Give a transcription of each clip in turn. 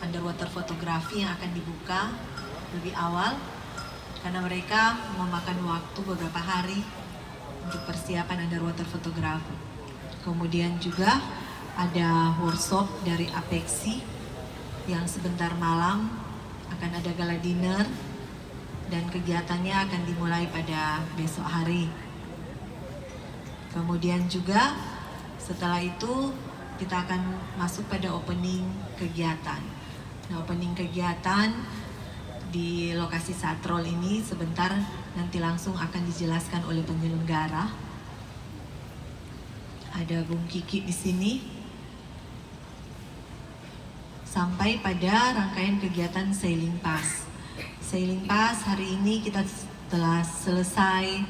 underwater fotografi yang akan dibuka lebih awal karena mereka memakan waktu beberapa hari untuk persiapan underwater fotografi. Kemudian juga ada workshop dari Apexi yang sebentar malam akan ada gala dinner dan kegiatannya akan dimulai pada besok hari. Kemudian juga setelah itu kita akan masuk pada opening kegiatan. Nah, opening kegiatan di lokasi Satrol ini sebentar nanti langsung akan dijelaskan oleh penyelenggara. Ada Bung Kiki di sini. Sampai pada rangkaian kegiatan Sailing Pass. Sailing Pass hari ini kita telah selesai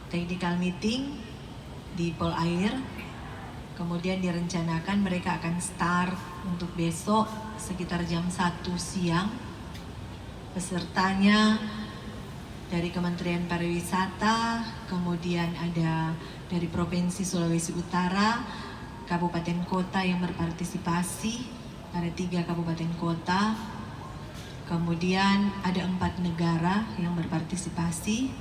technical meeting di Polair. Kemudian direncanakan mereka akan start untuk besok sekitar jam 1 siang. Pesertanya dari Kementerian Pariwisata, kemudian ada dari Provinsi Sulawesi Utara, kabupaten kota yang berpartisipasi, ada 3 kabupaten kota, kemudian ada 4 negara yang berpartisipasi,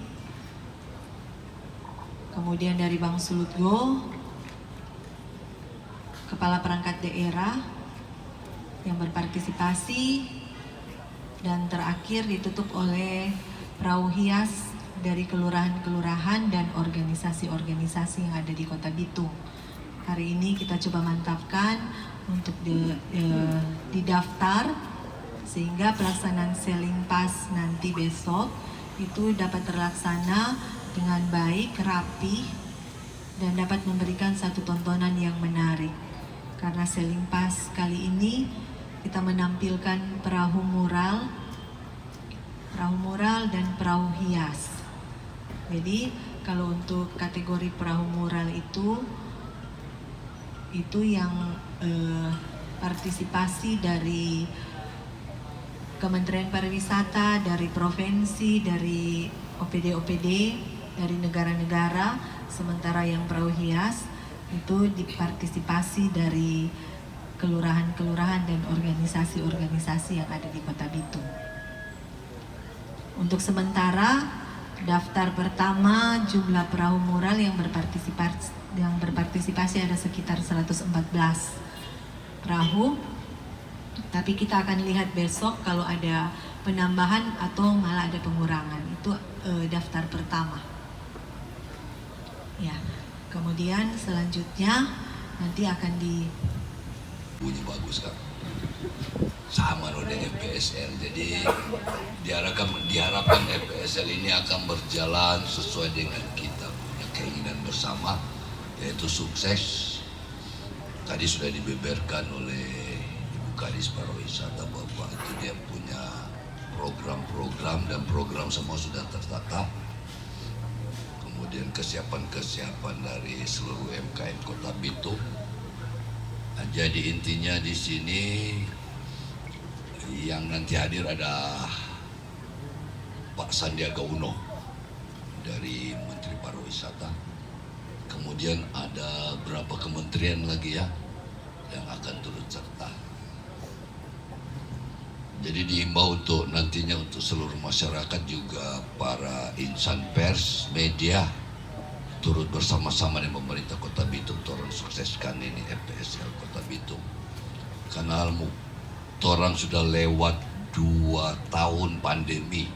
kemudian dari Bank Sulutgo, kepala perangkat daerah yang berpartisipasi, dan terakhir ditutup oleh perahu hias dari kelurahan-kelurahan dan organisasi-organisasi yang ada di Kota Bitung. Hari ini kita coba mantapkan untuk didaftar sehingga pelaksanaan Sailing Pass nanti besok itu dapat terlaksana dengan baik, rapi, dan dapat memberikan satu tontonan yang menarik. Karena Sailing Pass kali ini kita menampilkan perahu mural dan perahu hias. Jadi kalau untuk kategori perahu mural itu yang partisipasi dari Kementerian Pariwisata, dari provinsi, dari OPD-OPD, dari negara-negara, sementara yang perahu hias itu dipartisipasi dari kelurahan-kelurahan dan organisasi-organisasi yang ada di Kota Bitung. Untuk sementara, daftar pertama jumlah perahu mural yang berpartisipasi ada sekitar 114 perahu. Tapi kita akan lihat besok kalau ada penambahan atau malah ada pengurangan. Itu daftar pertama. Ya, kemudian selanjutnya nanti akan bunyi bagus kan, sama dengan FPSL. Jadi diharapkan FPSL ini akan berjalan sesuai dengan kita punya keinginan bersama, yaitu sukses. Tadi sudah dibeberkan oleh Ibu Kadis Pariwisata bahwa itu dia punya program-program dan program semua sudah tertata. Kemudian kesiapan dari seluruh MKM Kota Bitung. Jadi intinya di sini yang nanti hadir ada Pak Sandiaga Uno dari Menteri Pariwisata. Kemudian ada berapa kementerian lagi ya yang akan turut serta. Jadi diimbau untuk nantinya untuk seluruh masyarakat juga para insan pers, media turut bersama-sama dengan pemerintah Kota Bitung torang sukseskan ini FPSL Kota Bitung. Karena torang sudah lewat 2 tahun pandemi,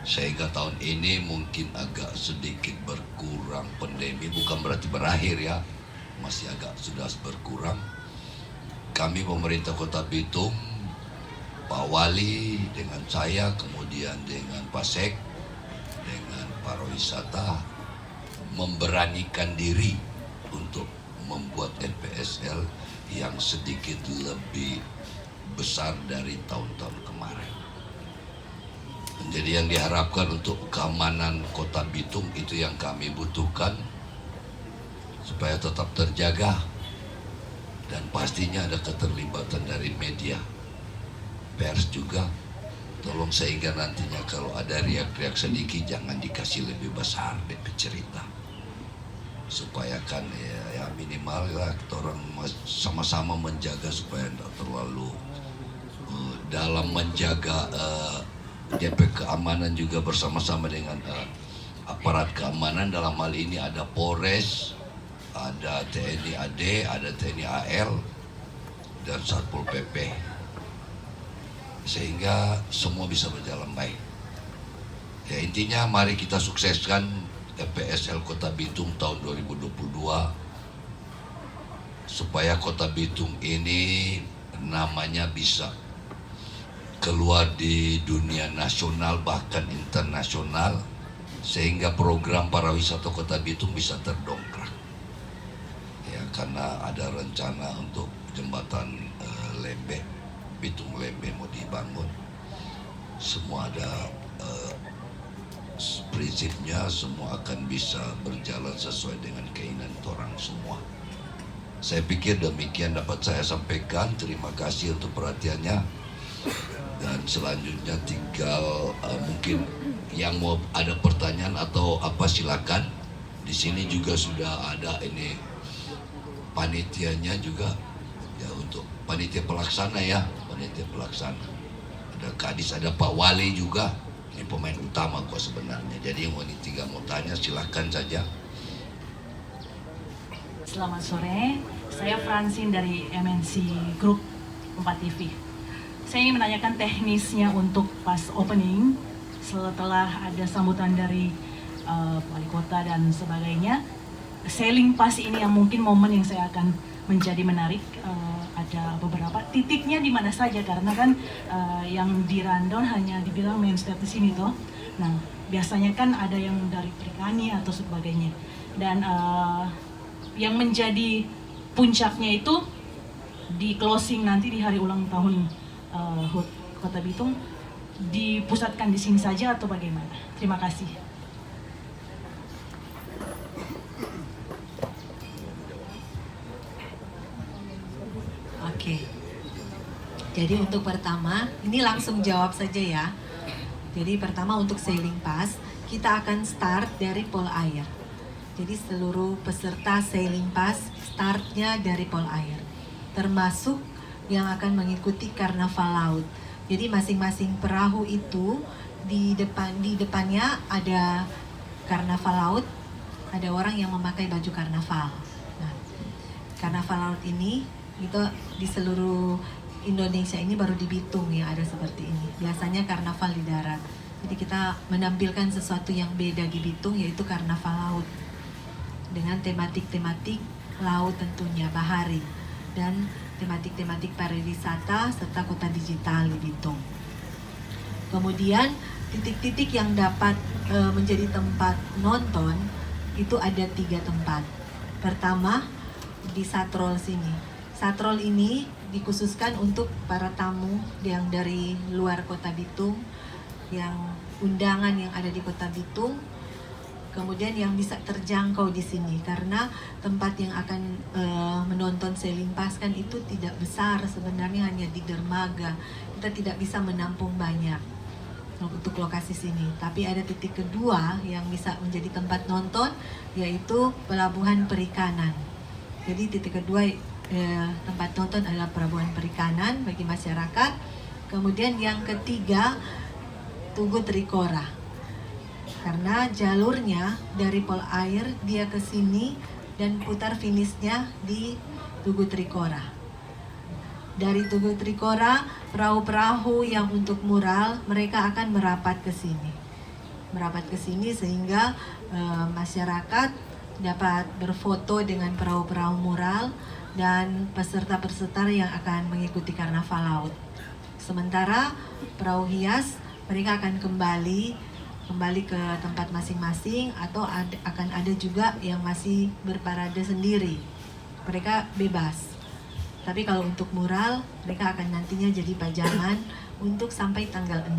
sehingga tahun ini mungkin agak sedikit berkurang pandemi, bukan berarti berakhir ya, masih agak sudah berkurang. Kami pemerintah Kota Bitung, Pak Wali dengan saya, kemudian dengan Pak Sek, dengan pariwisata memberanikan diri untuk membuat FPSL yang sedikit lebih besar dari tahun-tahun kemarin. Jadi yang diharapkan untuk keamanan Kota Bitung itu yang kami butuhkan supaya tetap terjaga, dan pastinya ada keterlibatan dari media, pers juga. Tolong sehingga nantinya kalau ada riak-riak sedikit jangan dikasih lebih besar DP cerita, supaya kan ya minimal lah kita orang sama-sama menjaga supaya tidak terlalu dalam menjaga DP keamanan juga bersama-sama dengan aparat keamanan. Dalam hal ini ada Polres, ada TNI AD, ada TNI AL, dan Satpol PP, sehingga semua bisa berjalan baik. Ya, intinya mari kita sukseskan FPSL Kota Bitung tahun 2022 supaya Kota Bitung ini namanya bisa keluar di dunia nasional bahkan internasional, sehingga program pariwisata Kota Bitung bisa terdongkrak. Ya, karena ada rencana untuk jembatan Lembe, Bitung Lembe mau dibangun. Semua ada prinsipnya, semua akan bisa berjalan sesuai dengan keinginan orang semua. Saya pikir demikian dapat saya sampaikan. Terima kasih untuk perhatiannya. Dan selanjutnya tinggal mungkin yang mau ada pertanyaan atau apa silakan. Di sini juga sudah ada ini panitianya juga ya, untuk panitia pelaksana ya, panitia pelaksana. Ada Kadis, ada Pak Wali juga. Ini pemain utama kok sebenarnya. Jadi yang tiga mau tanya silakan saja. Selamat sore, saya Francine dari MNC Group 4 TV. Saya ingin menanyakan teknisnya untuk pas opening, setelah ada sambutan dari wali kota dan sebagainya. Selling pass ini yang mungkin momen yang saya akan menjadi menarik, ada beberapa titiknya di mana saja, karena kan yang di rundown hanya dibilang main stage di sini toh. Nah, biasanya kan ada yang dari Perikani atau sebagainya. Dan yang menjadi puncaknya itu di closing nanti di hari ulang tahun HUT Kota Bitung, dipusatkan di sini saja atau bagaimana? Terima kasih. Oke. Jadi untuk pertama, ini langsung jawab saja ya. Jadi pertama untuk sailing pass, kita akan start dari Pol Air. Jadi seluruh peserta sailing pass startnya dari Pol Air, termasuk yang akan mengikuti karnaval laut. Jadi masing-masing perahu itu di depannya ada karnaval laut, ada orang yang memakai baju karnaval. Nah, karnaval laut ini itu di seluruh Indonesia ini baru di Bitung yang ada seperti ini. Biasanya karnaval di darat. Jadi kita menampilkan sesuatu yang beda di Bitung, yaitu karnaval laut dengan tematik-tematik laut tentunya, bahari, dan tematik-tematik pariwisata serta kota digital di Bitung. Kemudian titik-titik yang dapat menjadi tempat nonton itu ada 3 tempat. Pertama di Satrol sini. Satrol ini dikhususkan untuk para tamu yang dari luar kota Bitung, yang undangan yang ada di kota Bitung, kemudian yang bisa terjangkau di sini, karena tempat yang akan menonton sailing pass kan itu tidak besar sebenarnya, hanya di dermaga. Kita tidak bisa menampung banyak untuk lokasi sini. Tapi ada titik kedua yang bisa menjadi tempat nonton, yaitu Pelabuhan Perikanan. Jadi titik kedua tempat nonton adalah Pelabuhan Perikanan bagi masyarakat. Kemudian yang ketiga Tugu Trikora, karena jalurnya dari Pol Air dia ke sini dan putar finishnya di Tugu Trikora. Dari Tugu Trikora, perahu-perahu yang untuk mural mereka akan merapat ke sini. Merapat ke sini sehingga masyarakat dapat berfoto dengan perahu-perahu mural dan peserta-peserta yang akan mengikuti karnaval laut. Sementara perahu hias mereka akan kembali ke tempat masing-masing, atau akan ada juga yang masih berparade sendiri. Mereka bebas. Tapi kalau untuk mural, mereka akan nantinya jadi pajangan untuk sampai tanggal 6.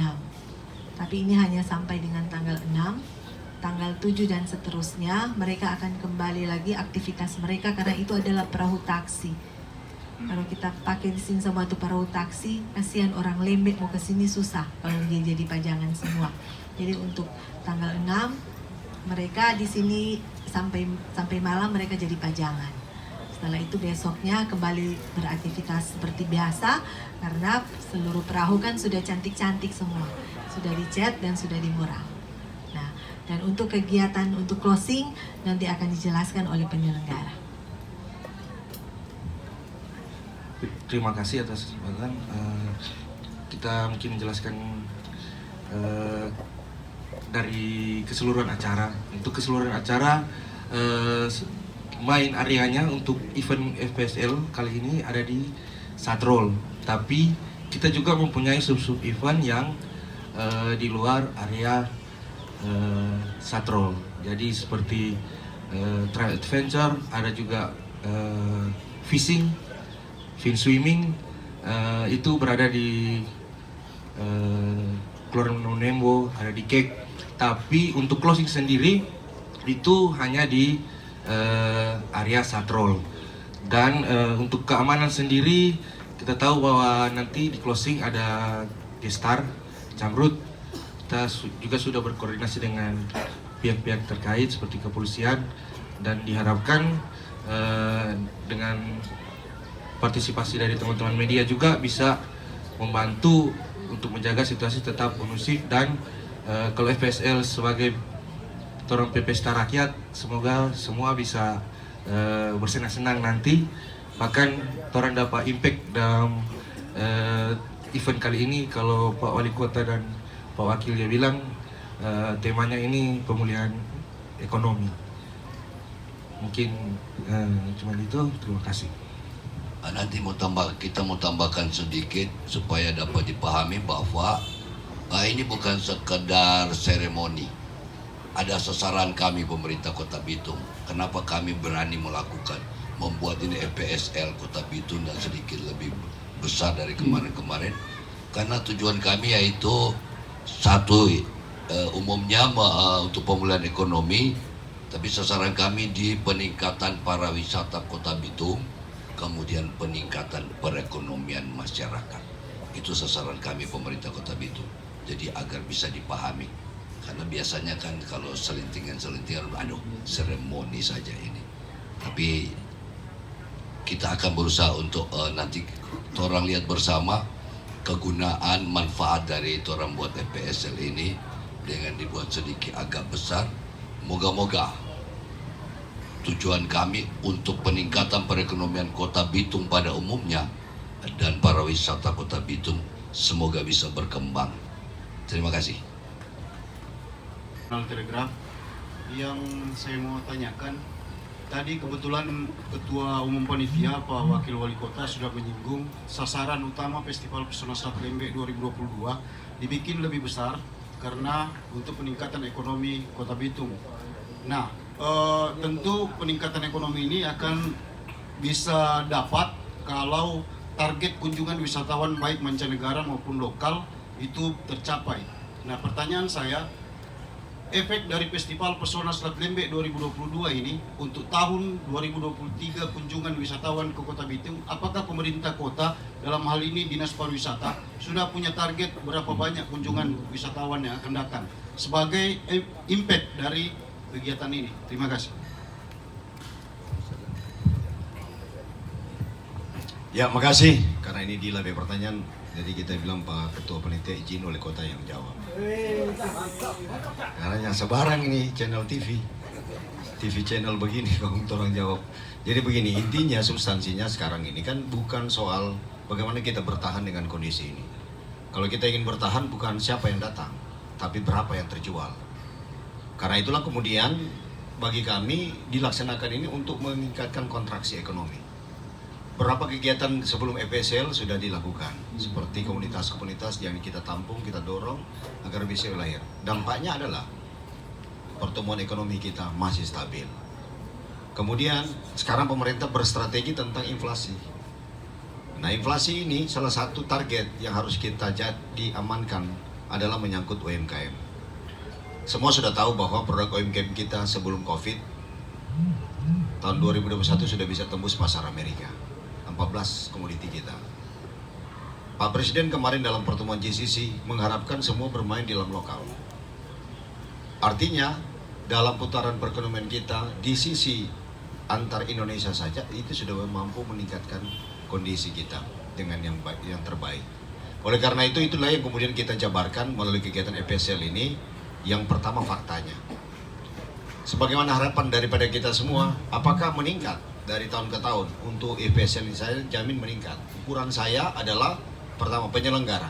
Tapi ini hanya sampai dengan tanggal 6. Tanggal 7 dan seterusnya mereka akan kembali lagi aktivitas mereka, karena itu adalah perahu taksi. Kalau kita pakai di sini semua itu perahu taksi, kasihan orang Lembek mau ke sini susah kalau dia jadi pajangan semua. Jadi untuk tanggal 6 mereka di sini sampai malam mereka jadi pajangan. Setelah itu besoknya kembali beraktivitas seperti biasa karena seluruh perahu kan sudah cantik-cantik semua, sudah dicat dan sudah dimural. Nah, dan untuk kegiatan untuk closing nanti akan dijelaskan oleh penyelenggara. Terima kasih atas kesempatan. Kita mungkin menjelaskan dari keseluruhan acara. Untuk keseluruhan acara, main areanya untuk event FPSL kali ini ada di Satrol. Tapi kita juga mempunyai sub-sub event yang di luar area Satrol. Jadi seperti trail adventure, ada juga fishing, fin swimming, itu berada di Kelurahan Nembo, ada di Kek. Tapi untuk closing sendiri itu hanya di area Satrol. Dan untuk keamanan sendiri kita tahu bahwa nanti di closing ada gestar Jamrut. Kita juga sudah berkoordinasi dengan pihak-pihak terkait seperti kepolisian, dan diharapkan dengan partisipasi dari teman-teman media juga bisa membantu untuk menjaga situasi tetap kondusif. Dan kalau FPSL sebagai orang pesta rakyat, semoga semua bisa bersenang-senang nanti. Bahkan orang dapat impact dalam event kali ini. Kalau Pak Wali Kota dan Pak Wakil dia bilang temanya ini pemulihan ekonomi. Mungkin cuma itu. Terima kasih. Nanti kita mau tambahkan sedikit supaya dapat dipahami bahwa ini bukan sekedar seremoni. Ada sasaran kami pemerintah Kota Bitung. Kenapa kami berani membuat ini FPSL Kota Bitung dan sedikit lebih besar dari kemarin-kemarin? Karena tujuan kami yaitu satu, umumnya untuk pemulihan ekonomi, tapi sasaran kami di peningkatan pariwisata Kota Bitung, kemudian peningkatan perekonomian masyarakat. Itu sasaran kami pemerintah Kota Bitung. Jadi agar bisa dipahami. Karena biasanya kan kalau selintingan-selintingan, seremoni saja ini. Tapi kita akan berusaha untuk nanti orang lihat bersama kegunaan manfaat dari orang buat FPSL ini dengan dibuat sedikit agak besar. Moga-moga tujuan kami untuk peningkatan perekonomian Kota Bitung pada umumnya dan pariwisata Kota Bitung semoga bisa berkembang. Terima kasih. Telegraf yang saya mau tanyakan tadi, kebetulan Ketua Umum Panitia Pak Wakil Wali Kota sudah menyinggung sasaran utama Festival Pesona Selat Lembe 2022 dibikin lebih besar karena untuk peningkatan ekonomi Kota Bitung. Nah, tentu peningkatan ekonomi ini akan bisa dapat kalau target kunjungan wisatawan baik mancanegara maupun lokal itu tercapai. Nah, pertanyaan saya, efek dari Festival Pesona Selat Lembe 2022 ini untuk tahun 2023 kunjungan wisatawan ke Kota Bitung, apakah pemerintah kota, dalam hal ini Dinas Pariwisata, sudah punya target berapa banyak kunjungan wisatawan yang akan datang sebagai impact dari kegiatan ini? Terima kasih. Ya, makasih. Karena ini dilabel pertanyaan, jadi kita bilang Pak Ketua Panitia izin oleh kota yang jawab. Karena yang sebarang ini channel TV channel begini kalau orang jawab. Jadi begini, intinya substansinya sekarang ini kan bukan soal bagaimana kita bertahan dengan kondisi ini. Kalau kita ingin bertahan bukan siapa yang datang, tapi berapa yang terjual. Karena itulah kemudian bagi kami dilaksanakan ini untuk meningkatkan kontraksi ekonomi. Beberapa kegiatan sebelum FPSL sudah dilakukan, seperti komunitas-komunitas yang kita tampung, kita dorong agar bisa lahir. Dampaknya adalah pertumbuhan ekonomi kita masih stabil. Kemudian sekarang pemerintah berstrategi tentang inflasi. Nah, inflasi ini salah satu target yang harus kita diamankan adalah menyangkut UMKM. Semua sudah tahu bahwa produk UMKM kita sebelum COVID tahun 2021 sudah bisa tembus pasar Amerika. 14 komoditi kita. Pak Presiden kemarin dalam pertemuan GCC mengharapkan semua bermain di dalam lokal. Artinya dalam putaran perekonomian kita di sisi antar Indonesia saja itu sudah mampu meningkatkan kondisi kita dengan yang terbaik. Oleh karena itu, itulah yang kemudian kita jabarkan melalui kegiatan EPSL ini. Yang pertama faktanya. Sebagaimana harapan daripada kita semua, apakah meningkat dari tahun ke tahun? Untuk EPSL ini saya jamin meningkat. Ukuran saya adalah pertama penyelenggara,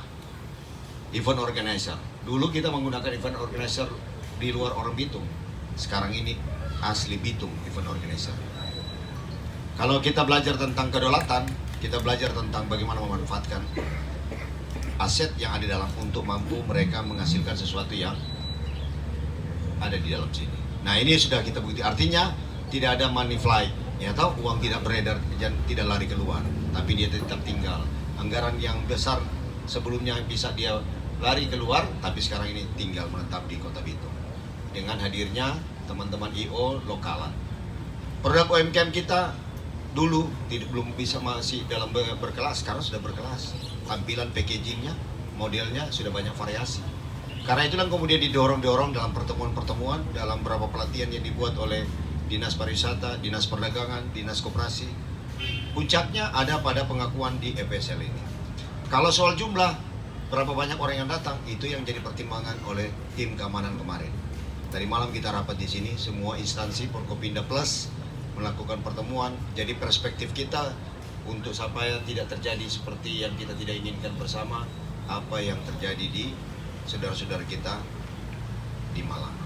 event organizer. Dulu kita menggunakan event organizer di luar orang Bitung. Sekarang ini asli Bitung event organizer. Kalau kita belajar tentang kedaulatan, kita belajar tentang bagaimana memanfaatkan aset yang ada dalam untuk mampu mereka menghasilkan sesuatu yang ada di dalam sini. Nah, ini sudah kita bukti. Artinya tidak ada money flight, ya tahu, uang tidak beredar dan tidak lari keluar, tapi dia tetap tinggal. Anggaran yang besar sebelumnya bisa dia lari keluar, tapi sekarang ini tinggal menetap di Kota Bitung. Dengan hadirnya teman-teman IO lokalan. Produk UMKM kita dulu belum bisa masih dalam berkelas, sekarang sudah berkelas. Tampilan packagingnya, modelnya sudah banyak variasi. Karena itulah kemudian didorong-dorong dalam pertemuan-pertemuan, dalam beberapa pelatihan yang dibuat oleh Dinas Pariwisata, Dinas Perdagangan, Dinas Koperasi. Puncaknya ada pada pengakuan di EPSL ini. Kalau soal jumlah, berapa banyak orang yang datang, itu yang jadi pertimbangan oleh tim keamanan kemarin. Tadi malam kita rapat di sini, semua instansi Forkopimda Plus melakukan pertemuan. Jadi perspektif kita untuk supaya tidak terjadi seperti yang kita tidak inginkan bersama, apa yang terjadi di saudara-saudara kita di Malang.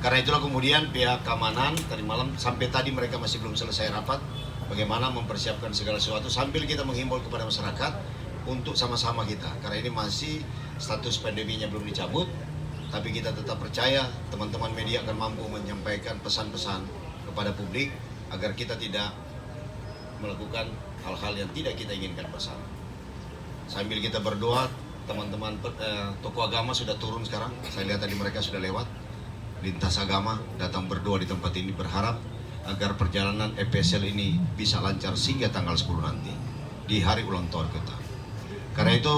Karena itulah kemudian pihak keamanan tadi malam sampai tadi mereka masih belum selesai rapat, bagaimana mempersiapkan segala sesuatu sambil kita menghimbau kepada masyarakat untuk sama-sama kita. Karena ini masih status pandeminya belum dicabut, tapi kita tetap percaya teman-teman media akan mampu menyampaikan pesan-pesan kepada publik agar kita tidak melakukan hal-hal yang tidak kita inginkan bersama. Sambil kita berdoa, teman-teman tokoh agama sudah turun sekarang. Saya lihat tadi mereka sudah lewat. Lintas agama datang berdoa di tempat ini, berharap agar perjalanan EPSL ini bisa lancar sehingga tanggal 10 nanti di hari ulang tahun kita. Karena itu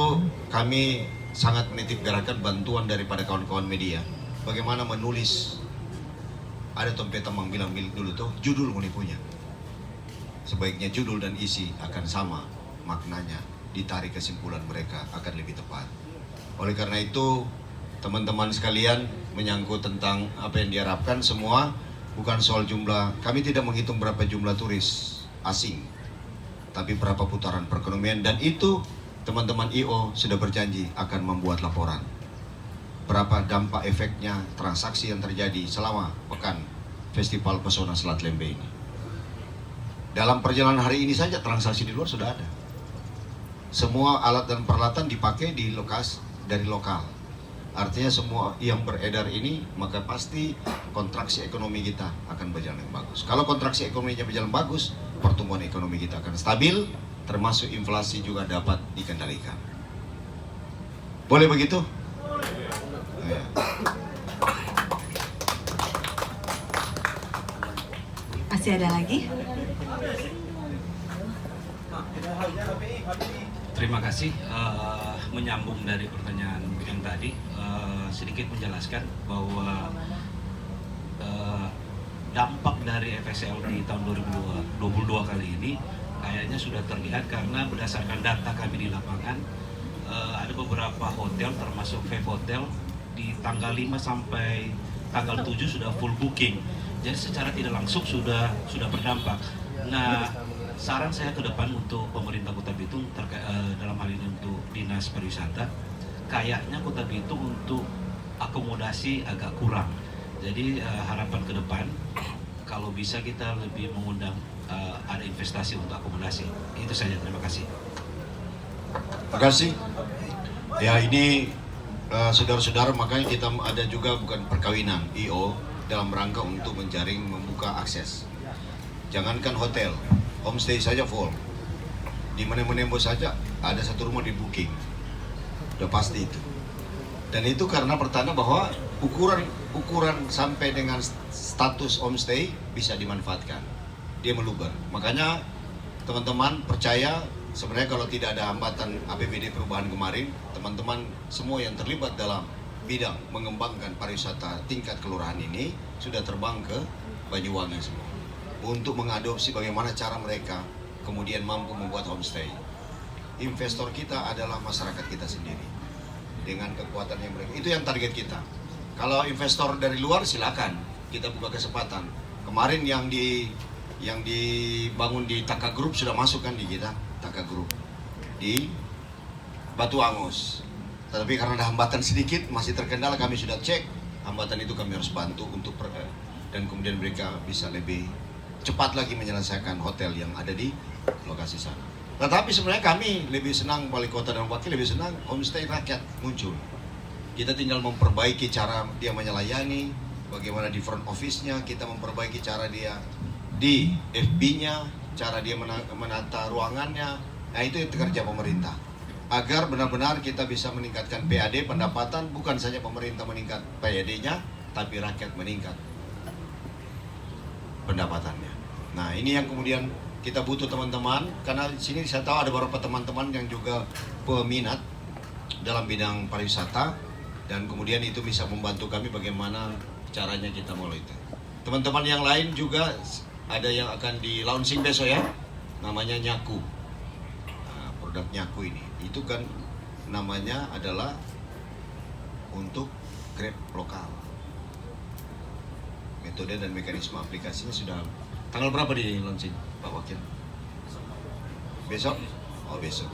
kami sangat menitip gerakan bantuan daripada kawan-kawan media. Bagaimana menulis, ada Tompe Tamang bilang dulu tuh, judul menipunya. Sebaiknya judul dan isi akan sama maknanya, ditarik kesimpulan mereka akan lebih tepat. Oleh karena itu, teman-teman sekalian, menyangkut tentang apa yang diharapkan semua, bukan soal jumlah. Kami tidak menghitung berapa jumlah turis asing, tapi berapa putaran perekonomian. Dan itu teman-teman IO sudah berjanji akan membuat laporan. Berapa dampak efeknya transaksi yang terjadi selama pekan Festival Pesona Selat Lembe ini. Dalam perjalanan hari ini saja transaksi di luar sudah ada. Semua alat dan peralatan dipakai di lokasi dari lokal. Artinya semua yang beredar ini, maka pasti kontraksi ekonomi kita akan berjalan yang bagus. Kalau kontraksi ekonominya berjalan bagus, pertumbuhan ekonomi kita akan stabil, termasuk inflasi juga dapat dikendalikan. Boleh begitu? Ya. Masih ada lagi? Terima kasih. Menyambung dari pertanyaan yang tadi, sedikit menjelaskan bahwa dampak dari FSL di tahun 2022 kali ini kayaknya sudah terlihat karena berdasarkan data kami di lapangan, ada beberapa hotel termasuk Vape Hotel di tanggal 5 sampai tanggal 7 sudah full booking. Jadi secara tidak langsung sudah berdampak. Nah, saran saya ke depan untuk pemerintah Kota Bitung dalam hal ini untuk Dinas Pariwisata, kayaknya Kota Bitung untuk akomodasi agak kurang. Jadi harapan ke depan kalau bisa kita lebih mengundang ada investasi untuk akomodasi. Itu saja, terima kasih. Terima kasih. Ya, ini saudara-saudara, makanya kita ada juga bukan perkawinan IO dalam rangka untuk menjaring membuka akses. Jangankan hotel, homestay saja full. Di mana-mana saja ada satu rumah di booking. Udah pasti itu. Dan itu karena pertanda bahwa ukuran sampai dengan status homestay bisa dimanfaatkan. Dia meluber. Makanya teman-teman percaya, sebenarnya kalau tidak ada hambatan APBD perubahan kemarin, teman-teman semua yang terlibat dalam bidang mengembangkan pariwisata tingkat kelurahan ini sudah terbang ke Banyuwangi semua. untuk mengadopsi bagaimana cara mereka kemudian mampu membuat homestay. Investor kita adalah masyarakat kita sendiri dengan kekuatan yang mereka. Itu yang target kita. Kalau investor dari luar silakan, kita buka kesempatan. Kemarin yang dibangun di Taka Group sudah masuk kan di kita, Taka Group di Batu Angus. Tetapi karena ada hambatan sedikit, masih terkendala, kami sudah cek. Hambatan itu kami harus bantu untuk dan kemudian mereka bisa lebih cepat lagi menyelesaikan hotel yang ada di lokasi sana. Tetapi sebenarnya kami lebih senang, wali kota dan wakil lebih senang homestay rakyat muncul. Kita tinggal memperbaiki cara dia melayani, bagaimana di front office-nya, kita memperbaiki cara dia di FB-nya, cara dia menata ruangannya. Nah itu kerja pemerintah. Agar benar-benar kita bisa meningkatkan PAD, pendapatan, bukan saja pemerintah meningkat PAD-nya, tapi rakyat meningkat pendapatannya. Nah ini yang kemudian kita butuh teman-teman, karena di sini saya tahu ada beberapa teman-teman yang juga peminat dalam bidang pariwisata, dan kemudian itu bisa membantu kami bagaimana caranya kita mulai itu. Teman-teman yang lain juga ada yang akan di launching besok ya, namanya Nyaku. Nah, produk Nyaku ini, itu kan namanya adalah untuk Grab lokal. Metode dan mekanisme aplikasinya sudah. Tanggal berapa di launching, Pak Wakil? Besok? Oh besok.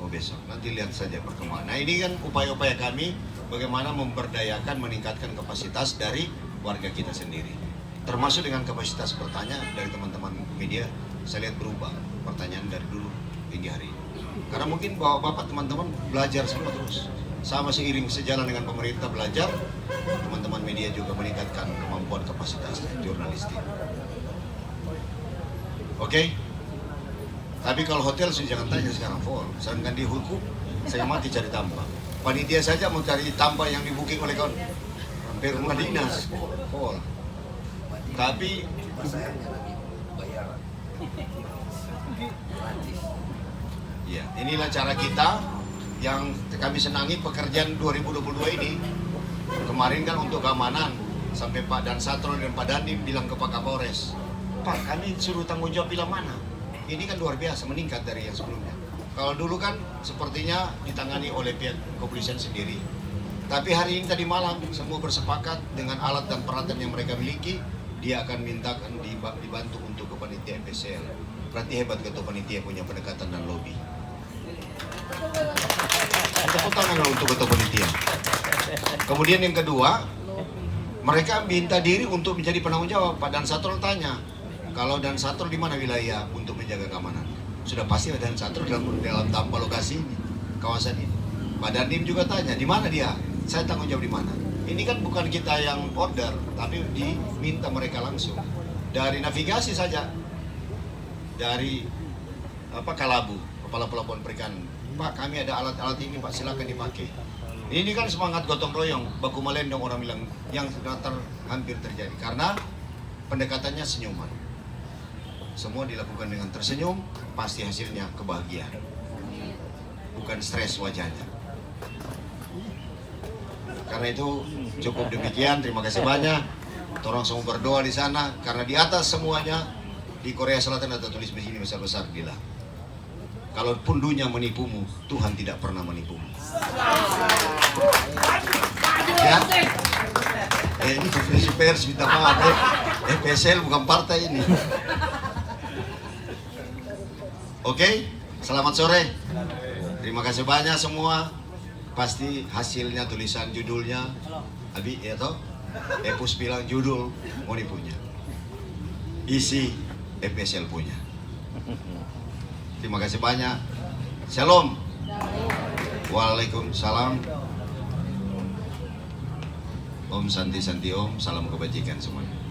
Oh besok. Nanti lihat saja perkembangan. Nah ini kan upaya-upaya kami bagaimana memberdayakan, meningkatkan kapasitas dari warga kita sendiri. Termasuk dengan kapasitas bertanya dari teman-teman media, saya lihat berubah pertanyaan dari dulu hingga hari ini. Karena mungkin bapak teman-teman belajar semua terus. Sama seiring sejalan dengan pemerintah belajar, teman-teman media juga meningkatkan kemampuan kapasitas jurnalistik. Oke? Tapi kalau hotel sudah jangan tanya sekarang full. Sedangkan di hukum, saya mati cari tambah. Panitia saja mau cari tambah yang di-booking oleh kawan. Hampir rumah dinas. Full. Tapi ya, inilah cara kita yang kami senangi pekerjaan 2022 ini. Kemarin kan untuk keamanan, sampai Pak Dansatro dan Pak Dandim bilang ke Pak Kapolres, Pak kami suruh tanggung jawab bila mana? Ini kan luar biasa, meningkat dari yang sebelumnya. Kalau dulu kan sepertinya ditangani oleh pihak kepolisian sendiri. Tapi hari ini tadi malam semua bersepakat dengan alat dan peralatan yang mereka miliki, dia akan mintakan dibantu untuk ke panitia FPCL. Berarti hebat ketua panitia punya pendekatan dan lobby. Tepuk tangan untuk ketua panitia. Kemudian yang kedua, mereka minta diri untuk menjadi penanggung jawab. Pak Dansatrol tanya, kalau Dansatrol di mana wilayah untuk menjaga keamanan? Sudah pasti ada Dansatrol dalam tanpa lokasi ini, kawasan ini. Pak Dandim juga tanya, di mana dia? Saya tanggung jawab di mana? Ini kan bukan kita yang order, tapi diminta mereka langsung. Dari navigasi saja, dari Kalabu, kepala pelabuhan perikanan. Pak, kami ada alat-alat ini, Pak, silakan dipakai. Ini kan semangat gotong royong, baku melendong orang bilang, yang sudah hampir terjadi. Karena pendekatannya senyuman. Semua dilakukan dengan tersenyum, pasti hasilnya kebahagiaan. Bukan stres wajahnya. Karena itu cukup demikian, terima kasih banyak. Tolong semua berdoa di sana, karena di atas semuanya, di Korea Selatan ada tulis begini besar-besar bilang, kalaupun dunia menipumu, Tuhan tidak pernah menipumu. Ya? Ini konferensi pers minta maaf. FPCL bukan partai ini. Oke, selamat sore. Terima kasih banyak semua. Pasti hasilnya tulisan judulnya, Abi ya toh? Epus bilang judul Moni punya. Isi FPCL punya. Terima kasih banyak. Shalom. Waalaikumsalam. Om Santi Santi Om. Salam kebajikan semuanya.